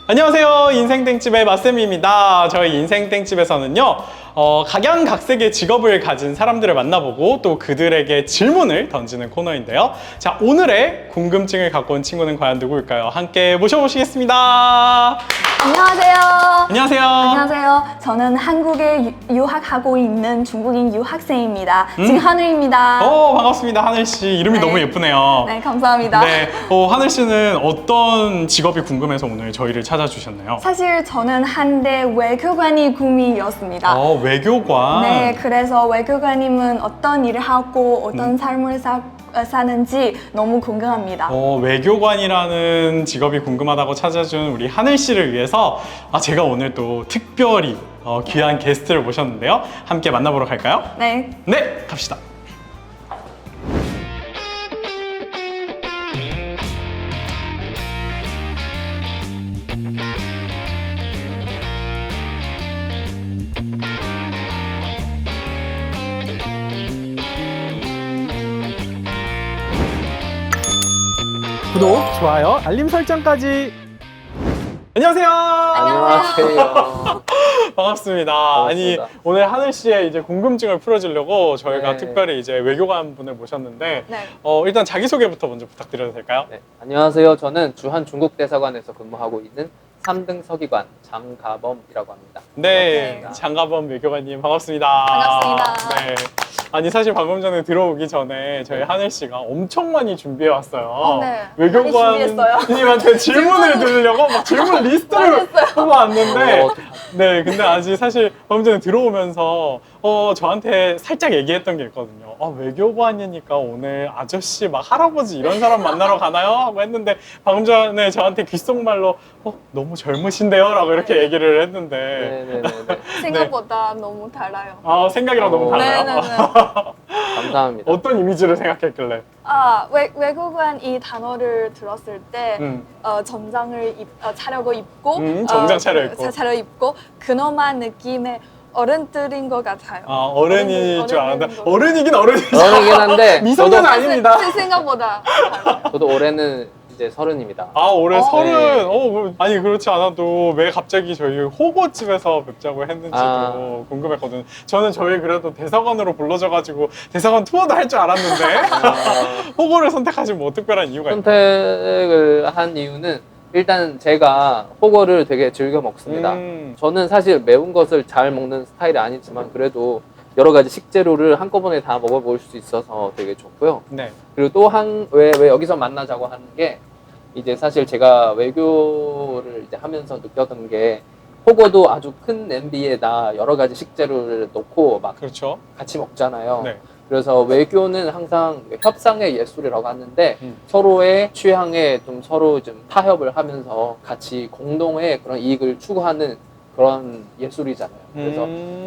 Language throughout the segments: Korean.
안녕하세요. 인생땡집의 맛쌤입니다. 저희 인생땡집에서는요, 각양각색의 직업을 가진 사람들을 만나보고 또 그들에게 질문을 던지는 코너인데요. 자, 오늘의 궁금증을 갖고 온 친구는 과연 누구일까요? 함께 모셔보시겠습니다. 안녕하세요. 안녕하세요. 안녕하세요. 저는 한국에 유학하고 있는 중국인 유학생입니다. 진하늘입니다. 반갑습니다. 하늘씨. 이름이 네. 너무 예쁘네요. 네, 감사합니다. 네, 하늘씨는 어떤 직업이 궁금해서 오늘 저희를 찾아주셨나요? 사실 저는 한때 외교관이 꿈이었습니다. 외교관. 네, 그래서 외교관님은 어떤 일을 하고 어떤 삶을 사는지 너무 궁금합니다. 외교관이라는 직업이 궁금하다고 찾아준 우리 하늘 씨를 위해서 제가 오늘 또 특별히 귀한 게스트를 모셨는데요. 함께 만나보러 갈까요? 네. 네, 갑시다. 구독, 좋아요, 알림 설정까지. 안녕하세요. 안녕하세요. 반갑습니다. 아니, 오늘 하늘 씨의 이제 궁금증을 풀어주려고 저희가 네. 특별히 이제 외교관 분을 모셨는데, 네. 일단 자기소개부터 먼저 부탁드려도 될까요? 네, 안녕하세요. 저는 주한 중국대사관에서 근무하고 있는 3등 서기관 장가범이라고 합니다. 네, 반갑습니다. 장가범 외교관님 반갑습니다. 반갑습니다. 네. 아니, 사실 방금 전에 들어오기 전에 저희 하늘 씨가 엄청 많이 준비해 왔어요. 네. 많이 준비했어요. 외교관님한테 질문을 드리려고 막 질문 리스트를 뽑아 왔는데, 네, 근데 아직 사실 방금 전에 들어오면서 저한테 살짝 얘기했던 게 있거든요. 외교관이니까 오늘 아저씨 막 할아버지 이런 사람 만나러 가나요? 하고 했는데 방금 전에 저한테 귓속말로 너무 젊으신데요? 라고 이렇게 얘기를 했는데 네네네. 생각보다 너무 달라요. 생각이랑 너무 달라요? 네네네. 감사합니다. 어떤 이미지를 생각했길래? 외교관 이 단어를 들었을 때 정장을 차려고 입고 정장 차려입고. 차려입고 근엄한 느낌의 어른들인 것 같아요. 어른일 줄 알았는데 어른인 것 어른이긴 어른이죠. 어른이긴 한데 미성년 저도, 아닙니다. 제 생각보다 달라요. 저도 올해는 이제 30입니다. 올해 30. 네. 아니 그렇지 않아도 왜 갑자기 저희 호거집에서 뵙자고 했는지도 궁금했거든요. 저는 저희 그래도 대사관으로 불러져가지고 대사관 투어도 할 줄 알았는데 호거를 선택하신 뭐 특별한 이유가 있나요? 선택을 한 이유는 일단 제가 호거를 되게 즐겨 먹습니다. 저는 사실 매운 것을 잘 먹는 스타일이 아니지만 그래도 여러 가지 식재료를 한꺼번에 다 먹어볼 수 있어서 되게 좋고요. 네. 그리고 또 왜 여기서 만나자고 하는 게 이제 사실 제가 외교를 이제 하면서 느꼈던 게 호거도 아주 큰 냄비에다 여러 가지 식재료를 넣고 막 그렇죠. 같이 먹잖아요. 네. 그래서 외교는 항상 협상의 예술이라고 하는데 서로의 취향에 좀 서로 좀 타협을 하면서 같이 공동의 그런 이익을 추구하는 그런 예술이잖아요. 그래서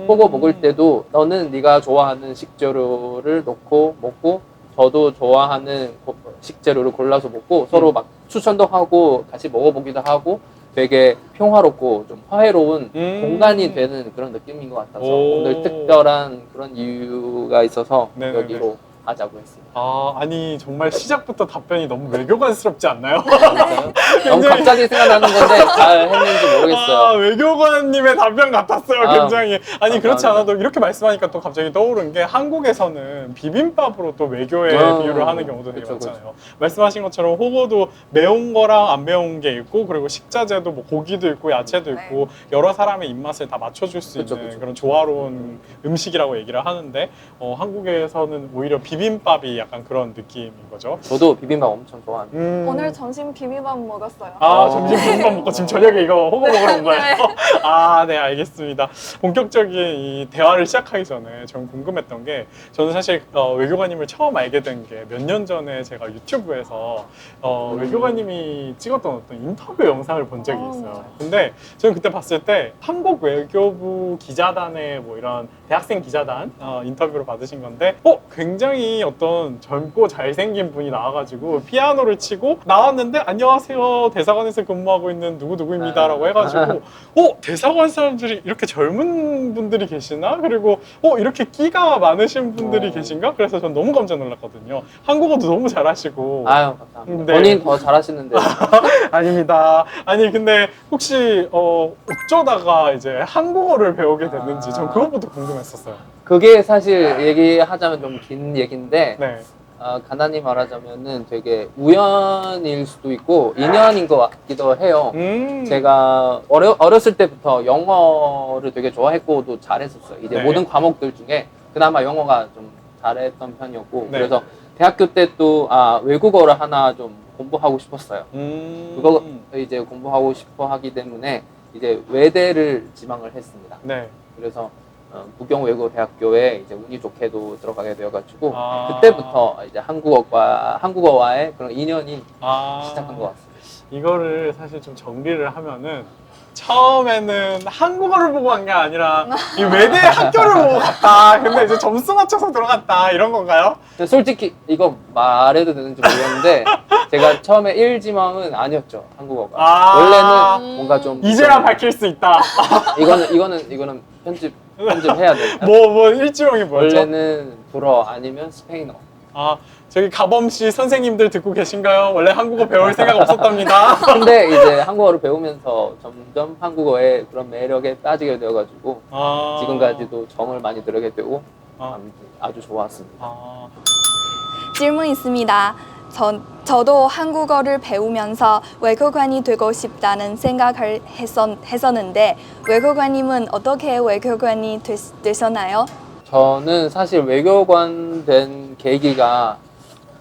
호거 먹을 때도 너는 네가 좋아하는 식재료를 넣고 먹고 저도 좋아하는 식재료를 골라서 먹고 서로 막 추천도 하고 같이 먹어보기도 하고 되게 평화롭고 좀 화해로운 공간이 되는 그런 느낌인 것 같아서 오늘 특별한 그런 이유가 있어서 네네네. 여기로 하자고 했습니다. 아니 정말 시작부터 답변이 너무 외교관스럽지 않나요? 너무 갑자기 생각나는 건데 잘 했는지 모르겠어요. 외교관님의 답변 같았어요, 굉장히. 아니, 감사합니다. 그렇지 않아도 이렇게 말씀하니까 또 갑자기 떠오른 게 한국에서는 비빔밥으로 또 외교에 비유를 하는 경우도 되게 그쵸, 많잖아요. 말씀하신 것처럼 호거도 매운 거랑 안 매운 게 있고 그리고 식자재도 뭐 고기도 있고 야채도 있고 여러 사람의 입맛을 다 맞춰줄 수 있는 그쵸. 그런 조화로운 음식이라고 얘기를 하는데 한국에서는 오히려 비빔밥이 약간 그런 느낌인 거죠. 저도 비빔밥 엄청 좋아합니다. 오늘 점심 비빔밥 먹었어요. 점심 비빔밥 먹고 지금 저녁에 이거 호거 먹으러 온 거예요? 네, 알겠습니다. 본격적인 이 대화를 시작하기 전에 전 궁금했던 게 저는 사실 외교관님을 처음 알게 된 게 몇 년 전에 제가 유튜브에서 외교관님이 찍었던 어떤 인터뷰 영상을 본 적이 있어요. 근데 저는 그때 봤을 때 한국 외교부 기자단의 뭐 이런 대학생 기자단 인터뷰를 받으신 건데 굉장히 굉장히 어떤 젊고 잘생긴 분이 나와가지고 피아노를 치고 나왔는데 안녕하세요 대사관에서 근무하고 있는 누구누구입니다라고 해가지고 대사관 사람들이 이렇게 젊은 분들이 계시나? 그리고 이렇게 끼가 많으신 분들이 계신가? 그래서 전 너무 깜짝 놀랐거든요. 한국어도 너무 잘하시고. 아유, 감사합니다. 네. 본인 더 잘하시는데. 아닙니다. 아니 근데 혹시 어쩌다가 이제 한국어를 배우게 됐는지 전 그것부터 궁금했었어요. 그게 사실 얘기하자면 좀 긴 얘기인데, 네. 간단히 말하자면은 되게 우연일 수도 있고 인연인 것 같기도 해요. 제가 어렸을 때부터 영어를 되게 좋아했고 또 잘했었어요. 이제 네. 모든 과목들 중에 그나마 영어가 좀 잘했던 편이었고, 네. 그래서 대학교 때 또 외국어를 하나 좀 공부하고 싶었어요. 그거 이제 공부하고 싶어 하기 때문에 이제 외대를 지망을 했습니다. 네. 그래서 부경외국어대학교에 이제 운이 좋게도 들어가게 되어가지고 아. 그때부터 이제 한국어와의 그런 인연이 시작한 것 같습니다. 이거를 사실 좀 정리를 하면은 처음에는 한국어를 보고 간 게 아니라 이 외대 학교를 보고 갔다. 근데 이제 점수 맞춰서 들어갔다. 이런 건가요? 근데 솔직히 이거 말해도 되는지 모르겠는데 제가 처음에 1지망은 아니었죠, 한국어가. 원래는 뭔가 좀 이제야 밝힐 수 있다. 이거는 편집해야 돼. 뭐 일지명이 뭐였죠? 원래는 불어 아니면 스페인어. 저기 가범씨 선생님들 듣고 계신가요? 원래 한국어 배울 생각 없었답니다. 근데 이제 한국어를 배우면서 점점 한국어의 그런 매력에 빠지게 되어가지고 지금까지도 정을 많이 들게 되고 아주 좋았습니다. 질문 있습니다. 저도 한국어를 배우면서 외교관이 되고 싶다는 생각을 했었는데 외교관님은 어떻게 외교관이 되셨나요? 저는 사실 외교관 된 계기가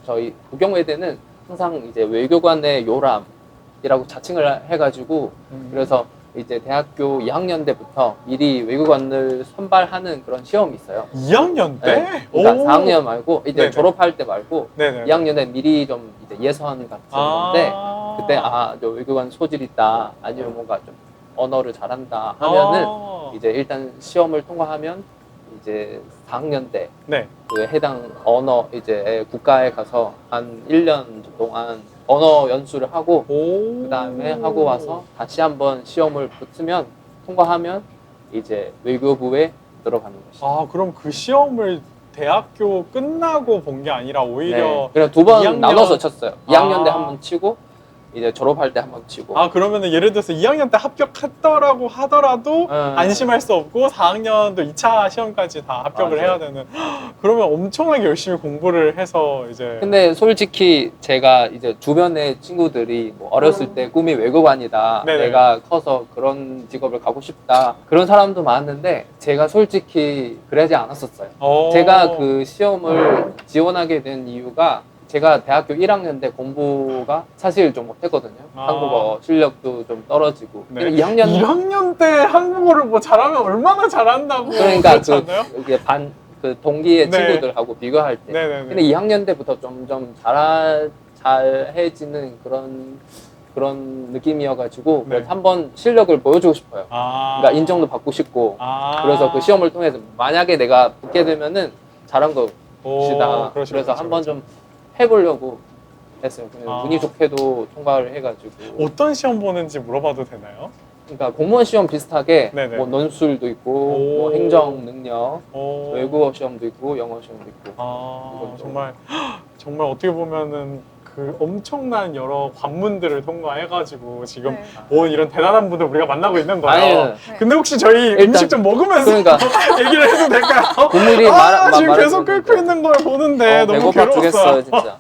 저희 부경외대는 항상 이제 외교관의 요람이라고 자칭을 해가지고 그래서 이제 대학교 2학년 때부터 미리 외교관을 선발하는 그런 시험이 있어요. 2학년 때? 네. 그러니까 4학년 말고 이제 네네. 졸업할 때 말고 네네. 2학년에 미리 좀 이제 예선 같은 건데 그때 저 외교관 소질 있다 아니면 뭔가 좀 언어를 잘한다 하면은 이제 일단 시험을 통과하면 이제 4학년 때 그 해당 언어 이제 국가에 가서 한 1년 동안 언어 연수를 하고 그 다음에 하고 와서 다시 한번 시험을 붙으면 통과하면 이제 외교부에 들어가는 것이죠. 그럼 그 시험을 대학교 끝나고 본 게 아니라 오히려 그냥 두 번 2학년... 나눠서 쳤어요. 2학년 때 한 번 치고 이제 졸업할 때 한 번 치고. 그러면은 예를 들어서 2학년 때 합격했더라고 하더라도 안심할 수 없고 4학년도 2차 시험까지 다 합격을 맞아요. 해야 되는. 그러면 엄청나게 열심히 공부를 해서 이제. 근데 솔직히 제가 이제 주변의 친구들이 뭐 어렸을 때 꿈이 외교관이다. 네네. 내가 커서 그런 직업을 가고 싶다. 그런 사람도 많은데 제가 솔직히 그러지 않았었어요. 제가 그 시험을 지원하게 된 이유가 제가 대학교 1학년 때 공부가 사실 좀 못했거든요. 한국어 실력도 좀 떨어지고. 네. 1학년 때 한국어를 뭐 잘하면 얼마나 잘한다고. 그러니까 그렇지 않나요? 그 동기의 네. 친구들하고 비교할 때. 네네네. 근데 2학년 때부터 점점 잘해지는 그런 느낌이어가지고 네. 그래서 한번 실력을 보여주고 싶어요. 그러니까 인정도 받고 싶고. 그래서 그 시험을 통해서 만약에 내가 붙게 되면은 잘한 것이다. 그래서 한번 좀 해보려고 했어요. 운이 좋게도 통과를 해가지고. 어떤 시험 보는지 물어봐도 되나요? 그러니까 공무원 시험 비슷하게 네네. 뭐 논술도 있고 뭐 행정 능력, 외국어 시험도 있고 영어 시험도 있고. 정말 어떻게 보면은 그 엄청난 여러 관문들을 통과해가지고 지금 온 이런 대단한 분들 우리가 만나고 있는 거예요. 근데 혹시 저희 음식 좀 먹으면서 얘기를 해도 될까요? 국물이 지금 계속 끓고 있는 걸 보는데 너무 배고파 괴로웠어요. 죽겠어요, 진짜.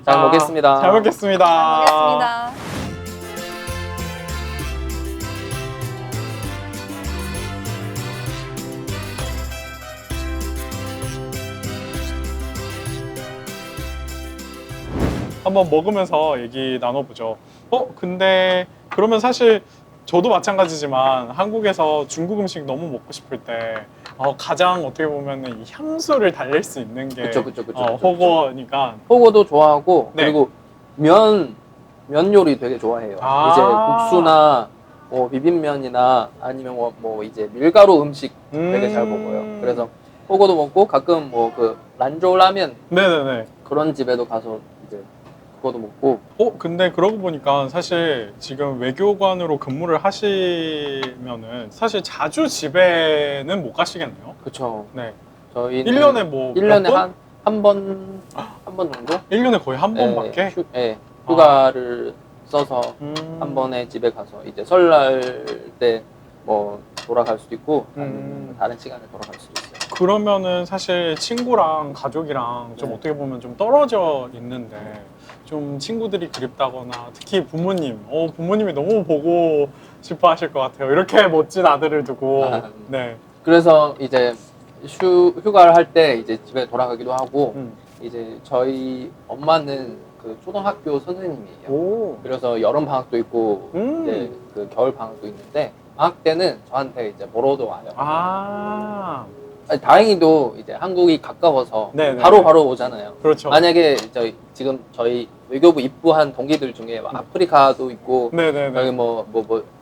잘 먹겠습니다. 잘 먹겠습니다. 알겠습니다. 한번 먹으면서 얘기 나눠보죠. 근데 그러면 사실 저도 마찬가지지만 한국에서 중국 음식 너무 먹고 싶을 때 가장 어떻게 보면 이 향수를 달랠 수 있는 게 그쵸. 호거니까. 호거도 좋아하고 네. 그리고 면 요리 되게 좋아해요. 이제 국수나 뭐 비빔면이나 아니면 뭐 이제 밀가루 음식 되게 잘 먹어요. 그래서 그거도 먹고 가끔 뭐 그 란조 라면 네네네. 그런 집에도 가서 이제 그거도 먹고. 근데 그러고 보니까 사실 지금 외교관으로 근무를 하시면은 사실 자주 집에는 못 가시겠네요. 그쵸. 네. 저희는 1년에 뭐 1년에 몇 번? 한 번 정도? 1년에 거의 한 번밖에? 휴가를 써서 음. 한 번에 집에 가서 이제 설날 때 뭐 돌아갈 수도 있고 아니면 다른 시간에 돌아갈 수도 있어요. 그러면은 사실 친구랑 가족이랑 좀 네. 어떻게 보면 좀 떨어져 있는데 좀 친구들이 그립다거나 특히 부모님, 부모님이 너무 보고 싶어 하실 것 같아요. 이렇게 멋진 아들을 두고. 네. 그래서 이제 휴가를 할 때 이제 집에 돌아가기도 하고 이제 저희 엄마는 그 초등학교 선생님이에요. 오. 그래서 여름 방학도 있고 이제 그 겨울 방학도 있는데 방학 때는 저한테 이제 보러도 와요. 아. 아니, 다행히도 이제 한국이 가까워서 네네네. 바로 오잖아요. 그렇죠. 만약에 지금 저희 외교부 입부한 동기들 중에 막 아프리카도 있고 네네네. 여기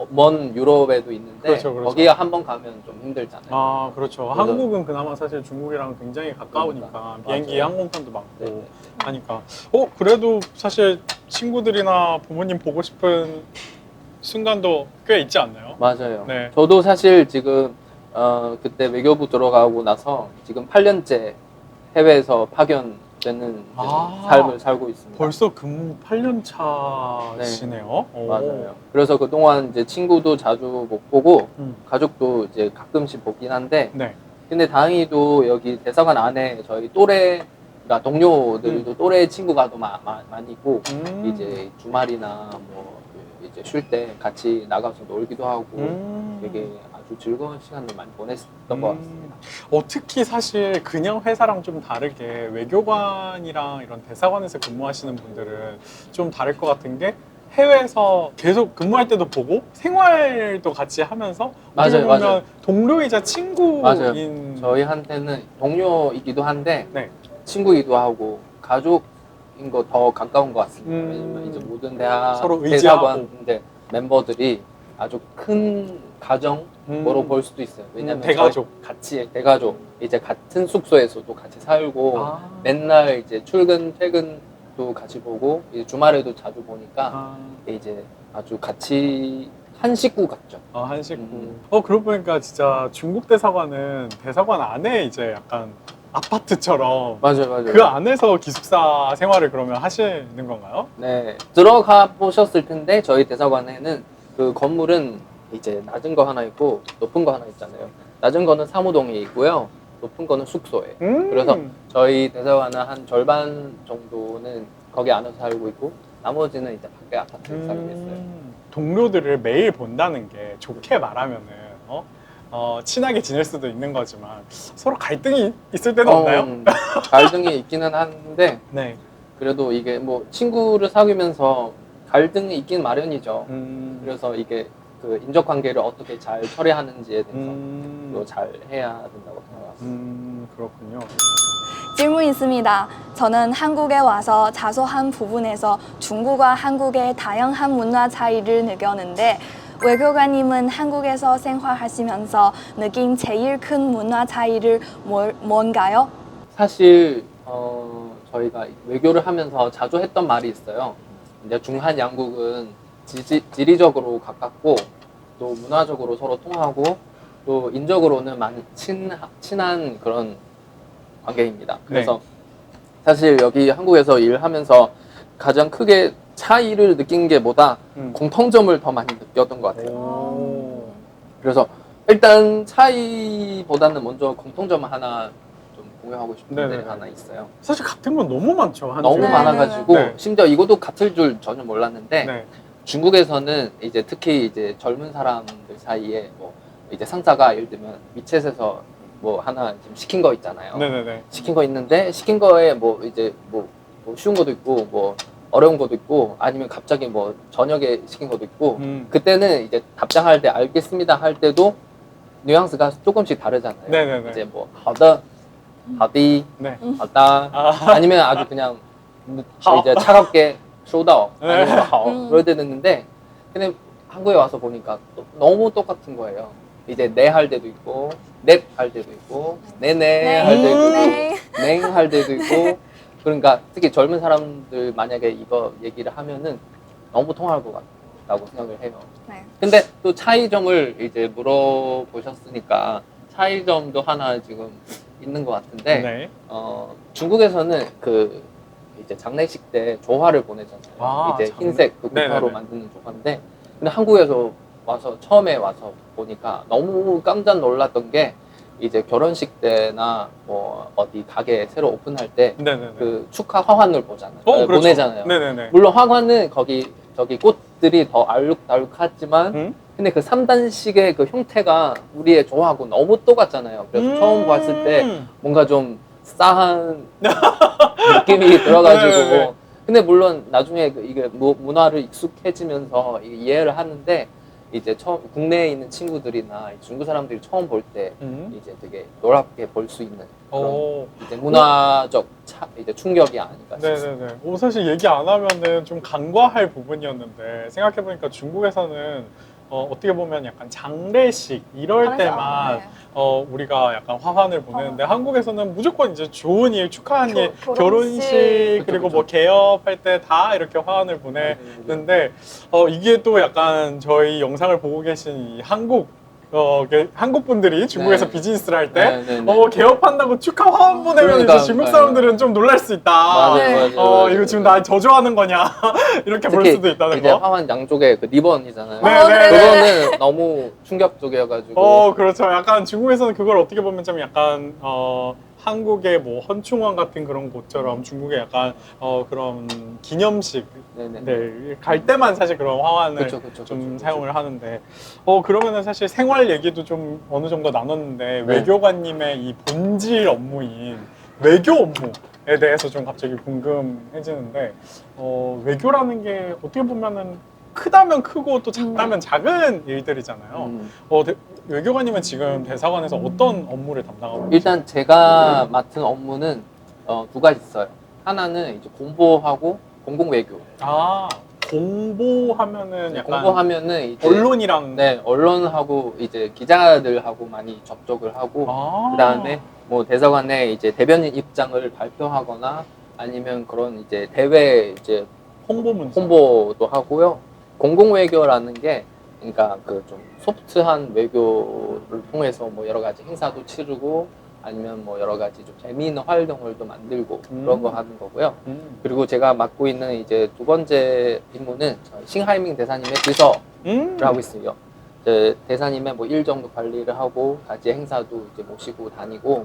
먼 유럽에도 있는데 그렇죠, 그렇죠. 거기에 한 번 가면 좀 힘들잖아요. 아, 그렇죠. 그래서- 한국은 그나마 사실 중국이랑 굉장히 가까우니까 그러니까. 비행기 맞아요. 항공편도 많고 네. 하니까. 그래도 사실 친구들이나 부모님 보고 싶은 순간도 꽤 있지 않나요? 맞아요. 네. 저도 사실 지금 그때 외교부 들어가고 나서 지금 8년째 해외에서 파견되는 아. 삶을 살고 있습니다. 벌써 근무 8년 차시네요. 오. 맞아요. 그래서 그동안 이제 친구도 자주 못 보고 음. 가족도 이제 가끔씩 보긴 한데 네. 근데 다행히도 여기 대사관 안에 저희 또래가 동료들도 또래 친구가 더 많이 있고 이제 주말이나 뭐 이제 쉴 때 같이 나가서 놀기도 하고 되게 아주 즐거운 시간을 많이 보냈던 것 같습니다. 특히 사실 그냥 회사랑 좀 다르게 외교관이랑 이런 대사관에서 근무하시는 분들은 좀 다를 것 같은 게 해외에서 계속 근무할 때도 보고 생활도 같이 하면서 어떻게 맞아요, 보면 맞아요. 동료이자 친구인 맞아요. 저희한테는 동료이기도 한데 네. 친구이기도 하고 가족인 거 더 가까운 것 같습니다. 왜냐면 이제 모든 대학 서로 의지하고. 대사관 멤버들이 아주 큰 가정으로 볼 수도 있어요. 왜냐면 대가족. 저희 같이 대가족 이제 같은 숙소에서도 같이 살고 맨날 이제 퇴근도 같이 보고 이제 주말에도 자주 보니까 이제 아주 같이 한 식구 같죠. 한 식구. 그러고 보니까 진짜 중국 대사관은 대사관 안에 이제 약간 아파트처럼 맞아요. 그 안에서 기숙사 생활을 그러면 하시는 건가요? 네, 들어가 보셨을 텐데 저희 대사관에는 그 건물은 이제 낮은 거 하나 있고 높은 거 하나 있잖아요. 낮은 거는 사무동에 있고요. 높은 거는 숙소에. 그래서 저희 대사관은 한 절반 정도는 거기 안에서 살고 있고 나머지는 이제 밖에 아파트에 살고 있어요. 동료들을 매일 본다는 게 좋게 말하면은 친하게 지낼 수도 있는 거지만 서로 갈등이 있을 때는 없나요? 갈등이 있기는 한데 네. 그래도 이게 뭐 친구를 사귀면서 갈등이 있긴 마련이죠. 그래서 이게 그 인적 관계를 어떻게 잘 처리하는지에 대해서 또 잘 해야 된다고 생각합니다. 그렇군요. 질문 있습니다. 저는 한국에 와서 자소한 부분에서 중국과 한국의 다양한 문화 차이를 느꼈는데 외교관님은 한국에서 생활하시면서 느낀 제일 큰 문화 차이를 뭔가요? 사실 저희가 외교를 하면서 자주 했던 말이 있어요. 이제 중한 양국은 지리적으로 가깝고 또 문화적으로 서로 통하고 또 인적으로는 많이 친한 그런 관계입니다. 그래서 사실 여기 한국에서 일하면서 가장 크게 차이를 느낀 게 보다 공통점을 더 많이 느꼈던 것 같아요. 그래서 일단 차이보다는 먼저 공통점 하나 좀 공유하고 싶은 게 하나 있어요. 사실 같은 건 너무 많죠. 너무 한국에. 많아가지고 네. 심지어 이것도 같을 줄 전혀 몰랐는데 네. 중국에서는 이제 특히 이제 젊은 사람들 사이에 뭐 이제 상사가 예를 들면 미챗에서 뭐 하나 지금 시킨 거 있잖아요. 네네네. 시킨 거 있는데 시킨 거에 뭐 이제 뭐 쉬운 것도 있고 뭐 어려운 것도 있고 아니면 갑자기 뭐 저녁에 시킨 것도 있고 그때는 이제 답장할 때 알겠습니다 할 때도 뉘앙스가 조금씩 다르잖아요. 네네네. 이제 뭐 하다, 하디, 네. 하다 아니면 아주 그냥 이제 차갑게 쇼다오 아니면 하오 그럴 때 듣는데 근데 한국에 와서 보니까 너무 똑같은 거예요. 이제 네 할 때도 있고 넵 할 때도 있고 네네 할 때도 있고 네. 냉 할 때도 있고 그러니까 특히 젊은 사람들 만약에 이거 얘기를 하면은 너무 통할 것 같다고 생각을 해요. 네. 근데 또 차이점을 이제 물어보셨으니까 차이점도 하나 지금 있는 것 같은데 네. 중국에서는 그 이제 장례식 때 조화를 보내잖아요. 아, 이제 흰색 그 네네네. 구파로 만드는 조화인데 근데 한국에서 와서 처음에 와서 보니까 너무 깜짝 놀랐던 게 이제 결혼식 때나 뭐 어디 가게 새로 오픈할 때 네네네. 그 축하 화환을 보잖아요. 그렇죠. 보내잖아요. 네네네. 물론 화관은 거기 저기 꽃들이 더 알록달록하지만 음? 근데 그 3단식의 그 형태가 우리의 조화하고 너무 똑같잖아요. 그래서 처음 봤을 때 뭔가 좀 싸한 느낌이 들어가지고 네네네. 근데 물론 나중에 이게 문화를 익숙해지면서 이해를 하는데 이제 처음 국내에 있는 친구들이나 중국 사람들이 처음 볼 때 이제 되게 놀랍게 볼 수 있는 그런 오. 이제 문화적 이제 충격이 아닐까 싶습니다. 네네네. 사실 얘기 안 하면은 좀 간과할 부분이었는데 생각해보니까 중국에서는 어떻게 보면 약간 장례식 이럴 그래서, 때만 네. 우리가 약간 화환을 보내는데 한국에서는 무조건 이제 좋은 일, 축하한 일, 결혼식. 결혼식 그리고 그쵸. 뭐 개업할 때 다 이렇게 화환을 보내는데 이게 또 약간 저희 영상을 보고 계신 이 한국 분들이 중국에서 네. 비즈니스를 할 때 네, 네, 네. 개업한다고 축하 화환 보내면 그러니까, 이제 중국 사람들은 좀 놀랄 수 있다. 맞아요, 네. 맞아요. 이거 지금 나 저주하는 거냐 이렇게 볼 특히 수도 있다는 이제 거. 화환 양쪽에 그 리본이잖아요. 네, 그거는 너무 충격적이어가지고 그렇죠. 약간 중국에서는 그걸 어떻게 보면 좀 약간 한국의 뭐 헌충원 같은 그런 곳처럼 중국의 약간 그런 기념식 네네. 네, 갈 때만 사실 그런 화환을 그쵸, 좀 그쵸. 사용을 하는데 그러면은 사실 생활 얘기도 좀 어느 정도 나눴는데 네. 외교관님의 이 본질 업무인 외교 업무에 대해서 좀 갑자기 궁금해지는데 외교라는 게 어떻게 보면은 크다면 크고 또 작다면 작은 일들이잖아요. 외교관님은 지금 대사관에서 어떤 업무를 담당하고 계세요? 일단 제가 맡은 업무는 두 가지 있어요. 하나는 이제 공보하고 공공외교. 공보하면은 약간 공보하면은 이제 언론이랑 네, 언론하고 이제 기자들하고 많이 접촉을 하고 그다음에 뭐 대사관에 이제 대변인 입장을 발표하거나 아니면 그런 이제 대외 이제 홍보문서. 홍보도 하고요. 공공외교라는 게 그러니까 그 좀 소프트한 외교를 통해서 뭐 여러 가지 행사도 치르고 아니면 뭐 여러 가지 좀 재미있는 활동을 또 만들고 그런 거 하는 거고요. 그리고 제가 맡고 있는 이제 두 번째 임무는 싱하이밍 대사님의 비서를 하고 있어요. 이제 대사님의 뭐 일정도 관리를 하고 같이 행사도 이제 모시고 다니고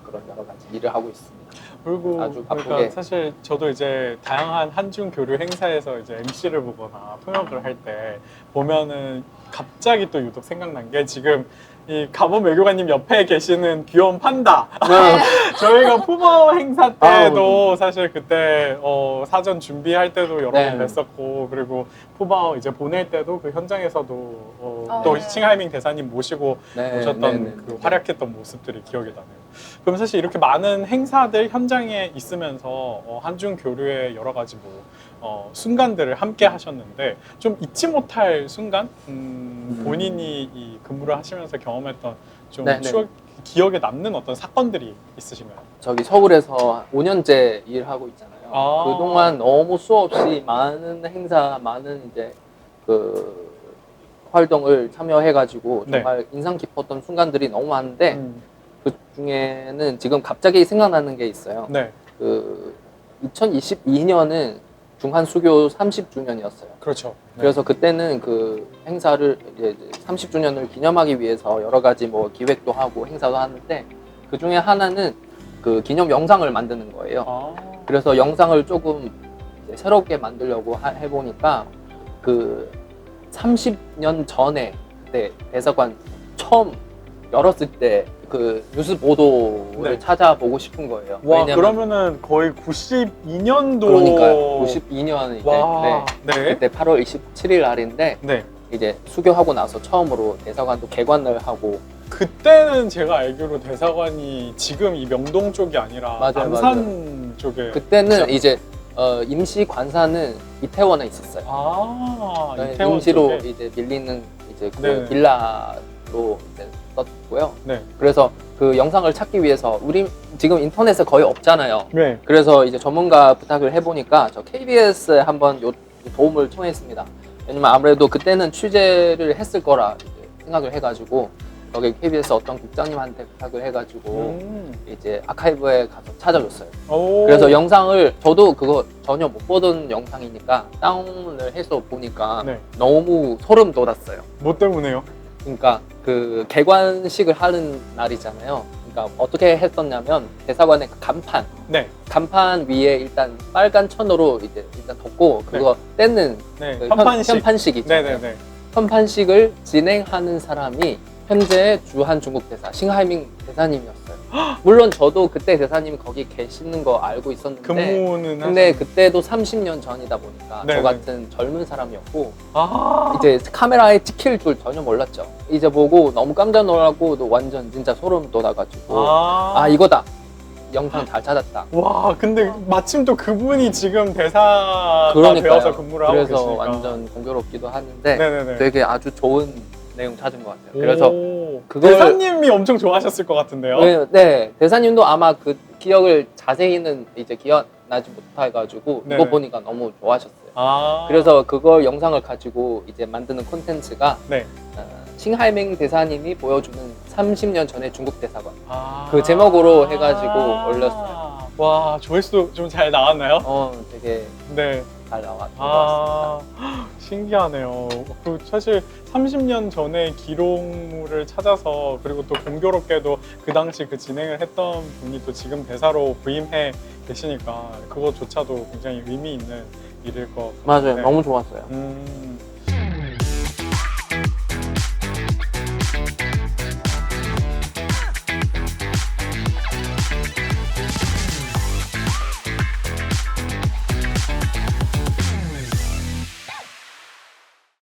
그런 여러 가지 일을 하고 있습니다. 그리고 아주 바쁘게. 그러니까 사실 저도 이제 다양한 한중 교류 행사에서 이제 MC를 보거나 통역을 할 때 보면은 갑자기 또 유독 생각난 게 지금 이 가본 외교관님 옆에 계시는 귀여운 판다. 저희가 푸버 행사 때도 사실 그때 사전 준비할 때도 여러 번 뵀었고 그리고 푸버 이제 보낼 때도 그 현장에서도 또 네. 싱하이밍 대사님 모시고 오셨던 그 활약했던 모습들이 기억이 나네요. 그럼 사실 이렇게 많은 행사들 현장에 있으면서 한중 교류의 여러 가지 순간들을 함께 하셨는데 좀 잊지 못할 순간 본인이 이 근무를 하시면서 경험했던 좀 추억 기억에 남는 어떤 사건들이 있으신가요? 저기 서울에서 5년째 일하고 있잖아요. 그동안 너무 수없이 많은 행사, 많은 이제 그 활동을 참여해가지고 정말 인상 깊었던 순간들이 너무 많은데 그 중에는 지금 갑자기 생각나는 게 있어요. 그 2022년은 중한 수교 30주년이었어요. 그렇죠. 그래서 그때는 그 행사를 이제 30주년을 기념하기 위해서 여러 가지 뭐 기획도 하고 행사도 하는데 그 중에 하나는 그 기념 영상을 만드는 거예요. 그래서 영상을 조금 이제 새롭게 만들려고 해보니까 그 30년 전에 그때 대사관 처음 열었을 때 그 뉴스 보도를 찾아보고 싶은 거예요. 와, 그러면은 거의 92년도. 그러니까요. 92년 이제 그때 8월 27일 날인데 이제 수교하고 나서 처음으로 대사관도 개관을 하고 그때는 제가 알기로 대사관이 지금 이 명동 쪽이 아니라 안산 쪽에 그때는 이제 임시 관사는 이태원에 있었어요. 이태원 임시로 쪽에? 이제 밀리는 이제 그 빌라들 것으로 이제 떴고요. 네. 그래서 그 영상을 찾기 위해서 우리 지금 인터넷에 거의 없잖아요. 네. 그래서 이제 전문가 부탁을 해보니까 저 KBS에 한번 도움을 청했습니다. 왜냐면 아무래도 그때는 취재를 했을 거라 이제 생각을 해가지고 여기 KBS 어떤 국장님한테 부탁을 해가지고 이제 아카이브에 가서 찾아줬어요. 오. 그래서 영상을 저도 그거 전혀 못 보던 영상이니까 다운을 해서 보니까 네. 너무 소름 돋았어요. 뭐 때문에요? 그러니까 그 개관식을 하는 날이잖아요. 그러니까 어떻게 했었냐면 대사관의 그 네. 간판 위에 일단 빨간 천으로 이제 일단 덮고 그거 떼는 네. 그 현판식. 현판식 있잖아요. 네네네. 현판식을 진행하는 사람이 현재 주한 중국 대사 싱하이밍 대사님이었어요. 물론 저도 그때 대사님이 거기 계시는 거 알고 있었는데 근무는 근데 그때도 30년 전이다 보니까 네네. 저 같은 젊은 사람이었고 아. 이제 카메라에 찍힐 줄 전혀 몰랐죠. 이제 보고 너무 깜짝 놀라고 완전 진짜 소름 돋아가지고 아 이거다. 영상 잘 찾았다. 와, 근데 마침 또 그분이 지금 대사가 그러니까요. 되어서 근무를 하고 그래서 계시니까. 완전 공교롭기도 하는데 네네네. 되게 아주 좋은 내용 찾은 것 같아요. 그래서 오. 그걸- 대사님이 엄청 좋아하셨을 것 같은데요. 네, 대사님도 아마 그 기억을 자세히는 이제 기억나지 못해가지고 네네. 이거 보니까 너무 좋아하셨어요. 아. 그래서 그걸 영상을 가지고 이제 만드는 콘텐츠가 네. 싱하이밍 대사님이 보여주는 30년 전의 중국 대사관 아. 그 제목으로 해가지고 올렸어요. 와, 조회수도 좀 잘 나왔나요? 되게 네. 잘 나왔던 것 같습니다. 아, 신기하네요. 그 사실 30년 전에 기록물을 찾아서 그리고 또 공교롭게도 그 당시 그 진행을 했던 분이 또 지금 대사로 부임해 계시니까 그것조차도 굉장히 의미 있는 일일 것 같아요. 맞아요. 네. 너무 좋았어요.